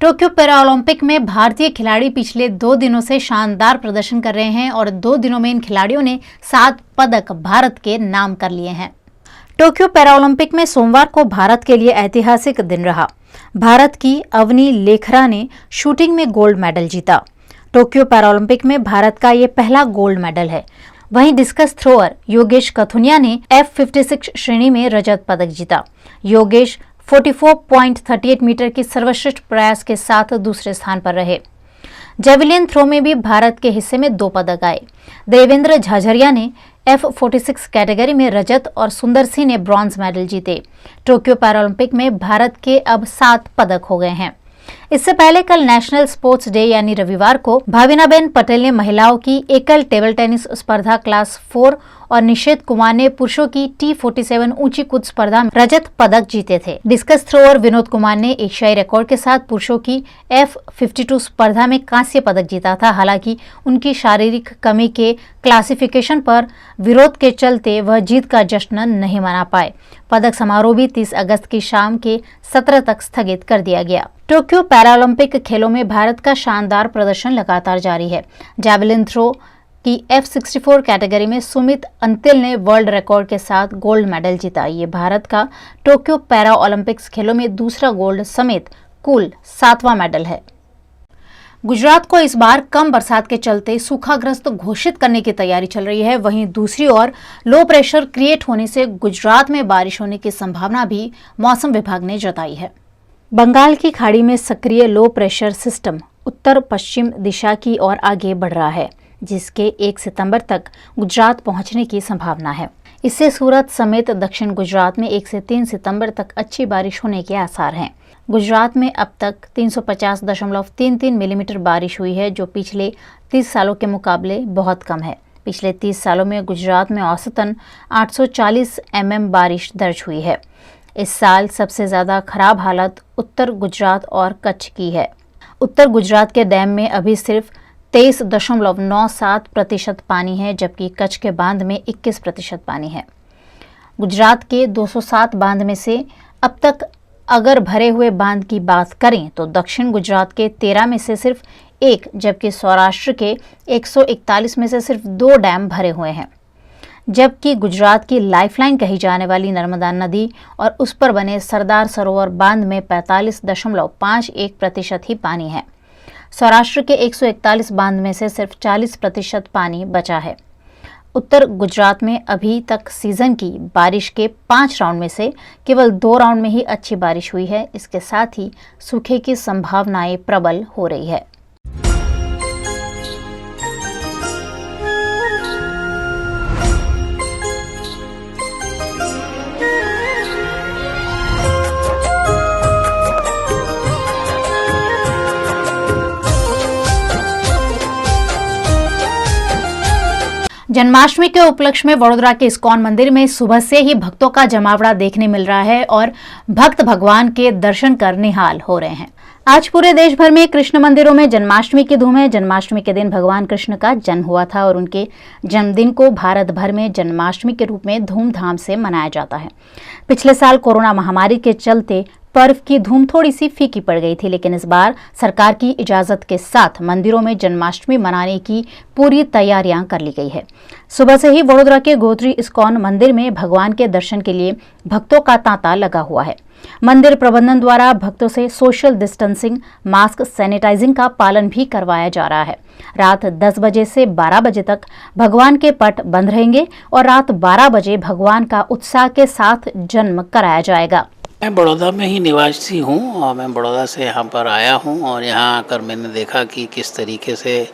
Tokyo Paralympic में भारतीय खिलाड़ी पिछले 2 दिनों से शानदार प्रदर्शन कर रहे हैं और 2 दिनों में इन खिलाड़ियों ने 7 पदक भारत के नाम कर लिए हैं। टोक्यो पैरालंपिक में सोमवार को भारत के लिए ऐतिहासिक दिन रहा। भारत की अवनी लेखरा ने शूटिंग में गोल्ड मेडल जीता। टोक्यो पैरालंपिक में भारत का ये पहला गोल्ड मेडल है। वहीं डिस्कस थ्रोअर योगेश कथुनिया ने F56 श्रेणी में रजत पदक जीता। योगेश 44.38 मीटर की सर्वश्रेष्ठ प्रयास के साथ दूसरे स्थान पर रहे। जेवलिन थ्रो में भी भारत के हिस्से में 2 पदक आए। देवेंद्र झाझरिया ने F46 कैटेगरी में रजत और सुंदर सिंह ने ब्रॉन्ज मेडल जीते। टोक्यो पैरालंपिक में भारत के अब 7 पदक हो गए हैं। इससे पहले कल नेशनल स्पोर्ट्स डे यानी रविवार को भाविनाबेन पटेल ने महिलाओं की एकल टेबल टेनिस स्पर्धा क्लास 4 और निषेध कुमार ने पुरुषों की T47 ऊंची कूद स्पर्धा में रजत पदक जीते थे। डिस्कस थ्रोअर विनोद कुमार ने एशियाई रिकॉर्ड के साथ पुरुषों की F52 स्पर्धा में कांस्य पदक जीता था। हालांकि उनकी शारीरिक कमी के क्लासिफिकेशन पर विरोध के चलते वह जीत का जश्न नहीं मना पाए। पदक समारोह भी 30 अगस्त की शाम के 17 तक स्थगित कर दिया गया। टोक्यो पैरालंपिक खेलों में भारत का शानदार प्रदर्शन लगातार जारी है। जैवलिन थ्रो की F64 कैटेगरी में सुमित अंतिल ने वर्ल्ड रिकॉर्ड के साथ गोल्ड मेडल जीता। ये भारत का टोक्यो पैरा ओलंपिक्स खेलों में दूसरा गोल्ड समेत कुल 7वां मेडल है। गुजरात को इस बार कम बरसात के चलते सूखाग्रस्त घोषित करने की तैयारी चल रही है। वहीं दूसरी ओर लो प्रेशर क्रिएट होने से गुजरात में बारिश होने की संभावना भी मौसम विभाग ने जताई है। बंगाल की खाड़ी में सक्रिय लो प्रेशर सिस्टम उत्तर पश्चिम दिशा की ओर आगे बढ़ रहा है, जिसके 1 सितंबर तक गुजरात पहुंचने की संभावना है। इससे सूरत समेत दक्षिण गुजरात में 1 से 3 सितंबर तक अच्छी बारिश होने के आसार हैं। गुजरात में अब तक 350.33 मिलीमीटर बारिश हुई है, जो पिछले 30 सालों के मुकाबले बहुत कम है। पिछले 30 सालों में गुजरात में औसतन 840 mm बारिश दर्ज हुई है। इस साल सबसे ज्यादा खराब हालत उत्तर गुजरात और कच्छ की है। उत्तर गुजरात के डैम में अभी सिर्फ 23.97% पानी है, जबकि कच्छ के बांध में 21% पानी है। गुजरात के 207 बांध में से अब तक अगर भरे हुए बांध की बात करें तो दक्षिण गुजरात के 13 में से सिर्फ 1, जबकि सौराष्ट्र के 141 में से सिर्फ 2 डैम भरे हुए हैं। जबकि गुजरात की लाइफलाइन कही जाने वाली नर्मदा नदी और उस पर बने सरदार सरोवर बांध में 45.51% ही पानी है। सौराष्ट्र के 141 बांध में से सिर्फ 40% पानी बचा है। उत्तर गुजरात में अभी तक सीजन की बारिश के 5 राउंड में से केवल 2 राउंड में ही अच्छी बारिश हुई है। इसके साथ ही सूखे की संभावनाएं प्रबल हो रही है। जन्माष्टमी के उपलक्ष्य में वडोदरा के इस्कॉन मंदिर में सुबह से ही भक्तों का जमावड़ा देखने मिल रहा है और भक्त भगवान के दर्शन कर निहाल हो रहे हैं। आज पूरे देश भर में कृष्ण मंदिरों में जन्माष्टमी की धूम है। जन्माष्टमी के दिन भगवान कृष्ण का जन्म हुआ था और उनके जन्मदिन को भारत भर में जन्माष्टमी के रूप में धूमधाम से मनाया जाता है। पिछले साल कोरोना महामारी के चलते पर्व की धूम थोड़ी सी फीकी पड़ गई थी, लेकिन इस बार सरकार की इजाजत के साथ मंदिरों में जन्माष्टमी मनाने की पूरी तैयारियां कर ली गई है। सुबह से ही वडोदरा के गोत्री इस्कॉन मंदिर में भगवान के दर्शन के लिए भक्तों का तांता लगा हुआ है। मंदिर प्रबंधन द्वारा भक्तों से सोशल डिस्टेंसिंग, मास्क, सैनिटाइजिंग का पालन भी करवाया जा रहा है। रात 10 बजे से 12 बजे तक भगवान के पट बंद रहेंगे और रात 12 बजे भगवान का उत्साह के साथ जन्म कराया जाएगा। मैं बड़ौदा में ही निवासी हूँ और मैं बड़ौदा से यहाँ पर आया हूँ और यहाँ आकर मैंने देखा कि किस तरीके से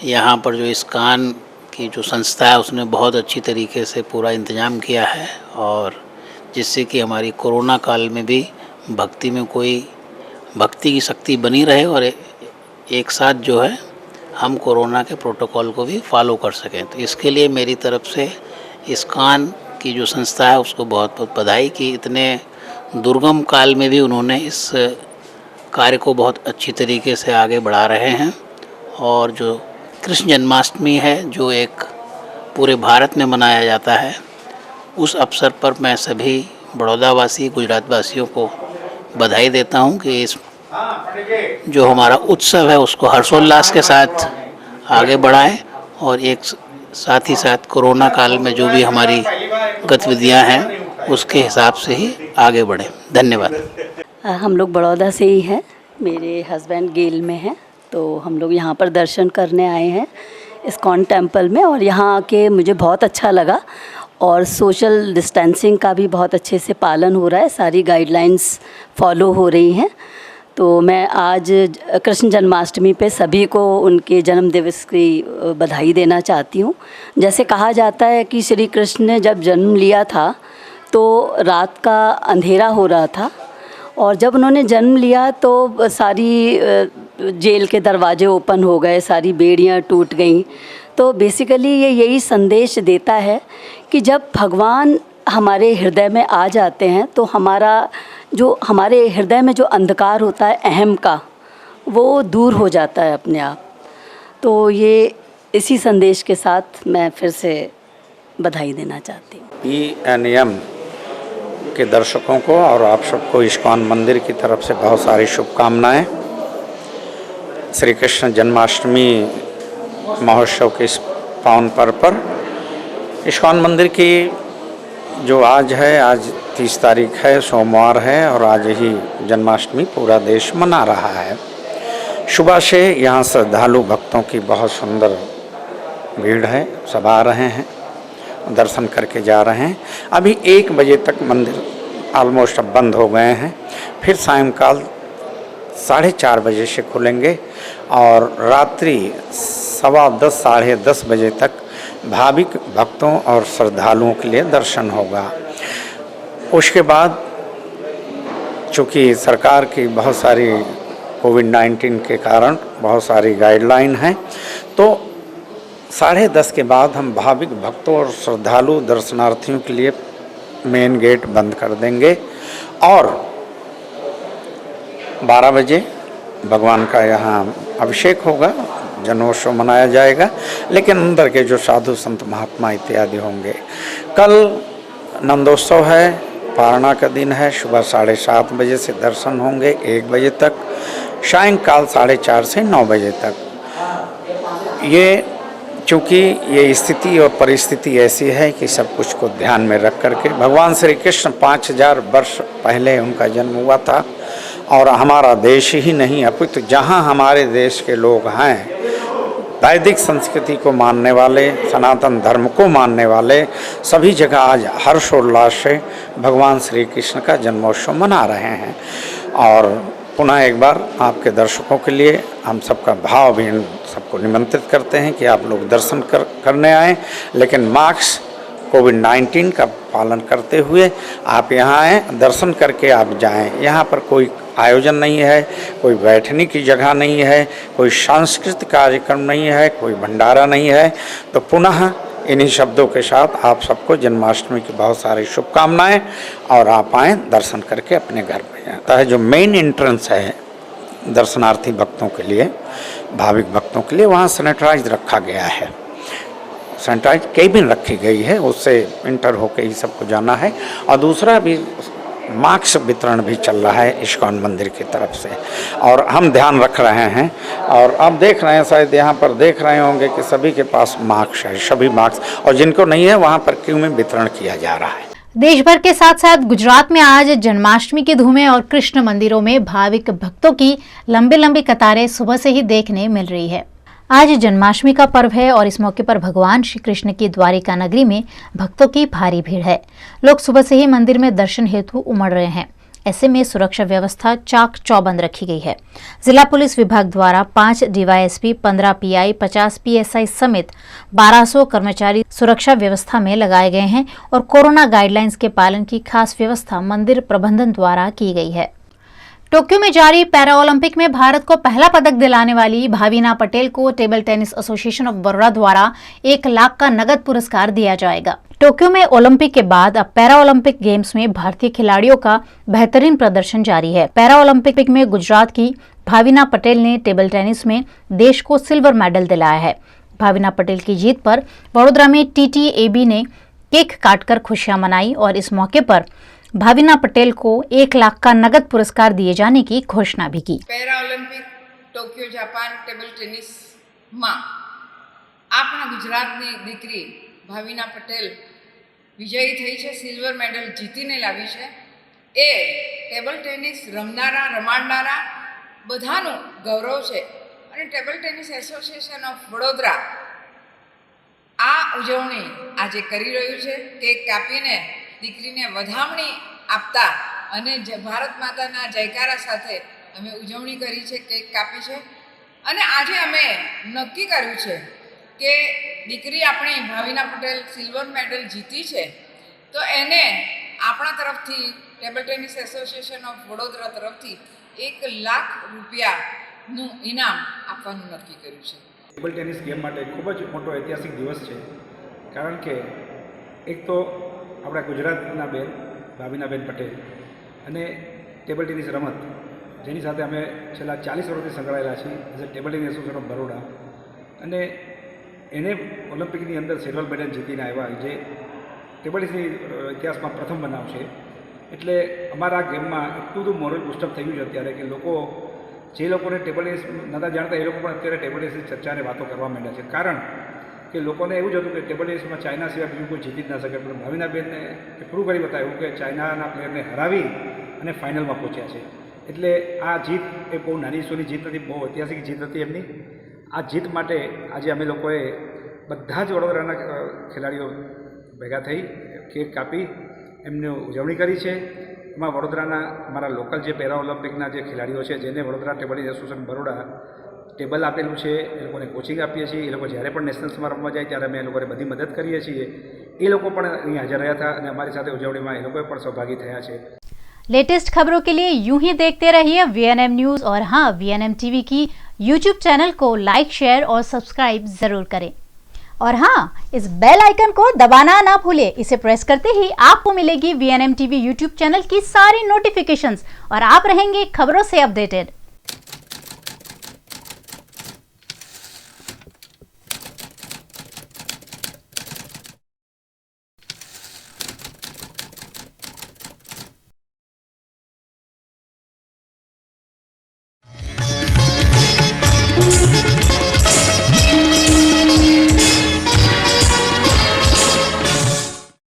यहाँ पर जो इस्कॉन की जो संस्था है उसने बहुत अच्छी तरीके से पूरा इंतज़ाम किया है, और जिससे कि हमारी कोरोना काल में भी भक्ति में कोई भक्ति की शक्ति बनी रहे और एक साथ जो है हम कोरोना के प्रोटोकॉल को भी फॉलो कर सकें। तो इसके लिए मेरी तरफ से इस्कॉन की जो संस्था है उसको बहुत बहुत बधाई कि इतने दुर्गम काल में भी उन्होंने इस कार्य को बहुत अच्छी तरीके से आगे बढ़ा रहे हैं। और जो कृष्ण जन्माष्टमी है जो एक पूरे भारत में मनाया जाता है, उस अवसर पर मैं सभी बड़ौदा वासी, गुजरात वासियों को बधाई देता हूं कि इस जो हमारा उत्सव है उसको हर्षोल्लास के साथ आगे बढ़ाएं और एक साथ ही साथ कोरोना काल में जो भी हमारी गतिविधियां हैं उसके हिसाब से ही आगे बढ़ें। धन्यवाद। हम लोग बड़ौदा से ही हैं, मेरे हस्बैंड गेल में हैं, तो हम लोग यहाँ पर दर्शन करने आए हैं इस्कॉन टेम्पल में, और यहाँ आके मुझे बहुत अच्छा लगा और सोशल डिस्टेंसिंग का भी बहुत अच्छे से पालन हो रहा है, सारी गाइडलाइंस फॉलो हो रही हैं। तो मैं आज कृष्ण जन्माष्टमी पे सभी को उनके जन्म दिवस की बधाई देना चाहती हूँ। जैसे कहा जाता है कि श्री कृष्ण ने जब जन्म लिया था तो रात का अंधेरा हो रहा था, और जब उन्होंने जन्म लिया तो सारी जेल के दरवाजे ओपन हो गए, सारी बेड़ियाँ टूट गईं। तो बेसिकली ये यही संदेश देता है कि जब भगवान हमारे हृदय में आ जाते हैं तो हमारे हृदय में जो अंधकार होता है अहम का, वो दूर हो जाता है अपने आप। तो ये इसी संदेश के साथ मैं फिर से बधाई देना चाहती हूँ PNM के दर्शकों को और आप सबको इस्कॉन मंदिर की तरफ से बहुत सारी शुभकामनाएं। श्री कृष्ण जन्माष्टमी महोत्सव के इस पावन पर्व पर इस्कॉन मंदिर की जो आज 30 तारीख है, सोमवार है, और आज ही जन्माष्टमी पूरा देश मना रहा है। सुबह से यहाँ श्रद्धालु भक्तों की बहुत सुंदर भीड़ है, सब आ रहे हैं, दर्शन करके जा रहे हैं। अभी 1 बजे तक मंदिर ऑलमोस्ट अब बंद हो गए हैं, फिर सायंकाल 4:30 बजे से खुलेंगे और रात्रि 10:15 साढ़े 10 बजे तक भाविक भक्तों और श्रद्धालुओं के लिए दर्शन होगा। उसके बाद चूँकि सरकार की बहुत सारी कोविड-19 के कारण बहुत सारी गाइडलाइन हैं, तो 10:30 के बाद हम भाविक भक्तों और श्रद्धालु दर्शनार्थियों के लिए मेन गेट बंद कर देंगे और 12 बजे भगवान का यहाँ अभिषेक होगा, जन्मोत्सव मनाया जाएगा, लेकिन अंदर के जो साधु संत महात्मा इत्यादि होंगे। कल नंदोत्सव है, पारणा का दिन है, सुबह 7:30 बजे से दर्शन होंगे 1 बजे तक, सायंकाल 4:30 से 9 बजे तक। ये चूँकि ये स्थिति और परिस्थिति ऐसी है कि सब कुछ को ध्यान में रख करके भगवान श्री कृष्ण 5000 वर्ष पहले उनका जन्म हुआ था, और हमारा देश ही नहीं अपितु जहाँ हमारे देश के लोग हैं, वैदिक संस्कृति को मानने वाले, सनातन धर्म को मानने वाले, सभी जगह आज हर्षोल्लास से भगवान श्री कृष्ण का जन्मोत्सव मना रहे हैं। और पुनः एक बार आपके दर्शकों के लिए हम सबका भाव भी सबको निमंत्रित करते हैं कि आप लोग दर्शन करने आएँ, लेकिन मास्क कोविड-19 का पालन करते हुए आप यहाँ आएँ, दर्शन करके आप जाएँ। यहाँ पर कोई आयोजन नहीं है, कोई बैठने की जगह नहीं है, कोई सांस्कृतिक कार्यक्रम नहीं है, कोई भंडारा नहीं है। तो पुनः इन्हीं शब्दों के साथ आप सबको जन्माष्टमी की बहुत सारी शुभकामनाएं, और आप आएँ दर्शन करके अपने घर में जाता है। जो मेन एंट्रेंस है दर्शनार्थी भक्तों के लिए, भाविक भक्तों के लिए, वहाँ सैनिटाइज रखा गया है, सैनिटाइज केबिन रखी गई है, उससे इंटर होके ही सबको जाना है। और दूसरा भी मास्क वितरण भी चल रहा है इस्कॉन मंदिर की तरफ से, और हम ध्यान रख रहे हैं। और अब देख रहे हैं, शायद यहाँ पर देख रहे होंगे कि सभी के पास मास्क है, सभी मास्क, और जिनको नहीं है वहाँ पर क्यू में वितरण किया जा रहा है। देश भर के साथ साथ गुजरात में आज जन्माष्टमी की धूमें और कृष्ण मंदिरों में भाविक भक्तों की लंबी लंबी कतारें सुबह से ही देखने मिल रही है। आज जन्माष्टमी का पर्व है और इस मौके पर भगवान श्री कृष्ण की द्वारिका नगरी में भक्तों की भारी भीड़ है। लोग सुबह से ही मंदिर में दर्शन हेतु उमड़ रहे हैं। ऐसे में सुरक्षा व्यवस्था चाक चौबंद रखी गई है। जिला पुलिस विभाग द्वारा 5 डीवाईएसपी, 15 पीआई, 50 पीएसआई समेत 1200 कर्मचारी सुरक्षा व्यवस्था में लगाए गए हैं और कोरोना गाइडलाइंस के पालन की खास व्यवस्था मंदिर प्रबंधन द्वारा की गई है। टोक्यो में जारी पैरा ओलंपिक में भारत को पहला पदक दिलाने वाली भाविना पटेल को table tennis association of Baroda द्वारा 1 लाख का नगद पुरस्कार दिया जाएगा। टोक्यो में ओलंपिक के बाद अब पैरा ओलंपिक गेम्स में भारतीय खिलाड़ियों का बेहतरीन प्रदर्शन जारी है। पैरा ओलंपिक में गुजरात की भाविना पटेल ने टेबल टेनिस में देश को सिल्वर मेडल दिलाया है। भाविना पटेल की जीत पर वडोदरा में TTAB ने केक काटकर खुशियां मनाई और इस मौके पर भाविना पटेल को 1 लाख का नगद पुरस्कार दिए जाने की घोषणा भी की। Para Olympic Tokyo Japan table tennis में આપણા ગુજરાતની દીકરી ભાવિના પટેલ વિજયી થઈ છે, સિલ્વર મેડલ જીતીને લાવી છે। એ ટેબલ ટેનિસ રમાડનારા બધાનું ગૌરવ છે અને table tennis association of Vadodara આ ઉજવણી આજે કરી રહ્યું છે। કેક કાપીને દીકરીને વધામણી આપતા અને ભારત માતાના જયકારા સાથે અમે ઉજવણી કરી છે, કેક કાપી છે અને આજે અમે નક્કી કર્યું છે કે દીકરી આપણી ભાવિના પટેલ સિલ્વર મેડલ જીતી છે તો એને આપણા તરફથી table tennis association of Vadodara તરફથી 1 લાખ રૂપિયાનું ઇનામ આપવાનું નક્કી કર્યું છે। ટેબલ ટેનિસ ગેમ માટે ખૂબ જ મોટો ઐતિહાસિક દિવસ છે, કારણ કે એક તો આપણા ગુજરાતના બેન ભાવિનાબેન પટેલ અને ટેબલ ટેનિસ રમત જેની સાથે અમે છેલ્લા 40 વર્ષથી સંકળાયેલા છીએ as a table tennis association of Baroda, અને એને ઓલિમ્પિકની અંદર સિલ્વર મેડલ જીતીને આવ્યા, જે ટેબલ ટેનિસની ઇતિહાસમાં પ્રથમ બનાવ છે। એટલે અમારા ગેમમાં એટલું બધું મોરલ બુસ્ટઅપ થયું છે અત્યારે કે લોકો જે લોકોને ટેબલ ટેનિસ નહોતા જાણતા એ લોકો પણ અત્યારે ટેબલ ટેનિસની ચર્ચાને વાતો કરવા માંડ્યા છે, કારણ કે લોકોને એવું જ હતું કે ટેબલ ટેનિસમાં ચાઇના સિવાય બીજું કોઈ જીતી જ ના શકે, પણ ભાવિનાબેનને એ પ્રૂવ કરી બતાવ્યું કે ચાઇનાના પ્લેયરને હરાવી અને ફાઇનલમાં પહોંચ્યા છે। એટલે આ જીત એ બહુ નાની સોની જીત નથી, બહુ ઐતિહાસિક જીત હતી એમની। આ જીત માટે આજે અમે લોકોએ બધા જ વડોદરાના ખેલાડીઓ ભેગા થઈ કેક કાપી એમની ઉજવણી કરી છે। એમાં વડોદરાના અમારા લોકલ જે પેરા ઓલિમ્પિકના જે ખેલાડીઓ છે જેને Vadodara table tennis association Baroda table આપેલું છે, એ લોકોને કોચિંગ આપીએ છીએ। એ લોકો જ્યારે પણ નેશનલ્સમાં રમવા જાય ત્યારે અમે એ લોકોને બધી મદદ કરીએ છીએ। એ લોકો પણ અહીં હાજર રહ્યા હતા અને અમારી સાથે ઉજવણીમાં એ લોકોએ પણ સહભાગી થયા છે। लेटेस्ट खबरों के लिए यूं ही देखते रहिए VNM न्यूज और हाँ VNM टीवी की YouTube चैनल को लाइक, शेयर और सब्सक्राइब जरूर करें और हाँ इस बेल आइकन को दबाना ना भूलें। इसे प्रेस करते ही आपको मिलेगी VNM टीवी YouTube चैनल की सारी नोटिफिकेशंस और आप रहेंगे खबरों से अपडेटेड।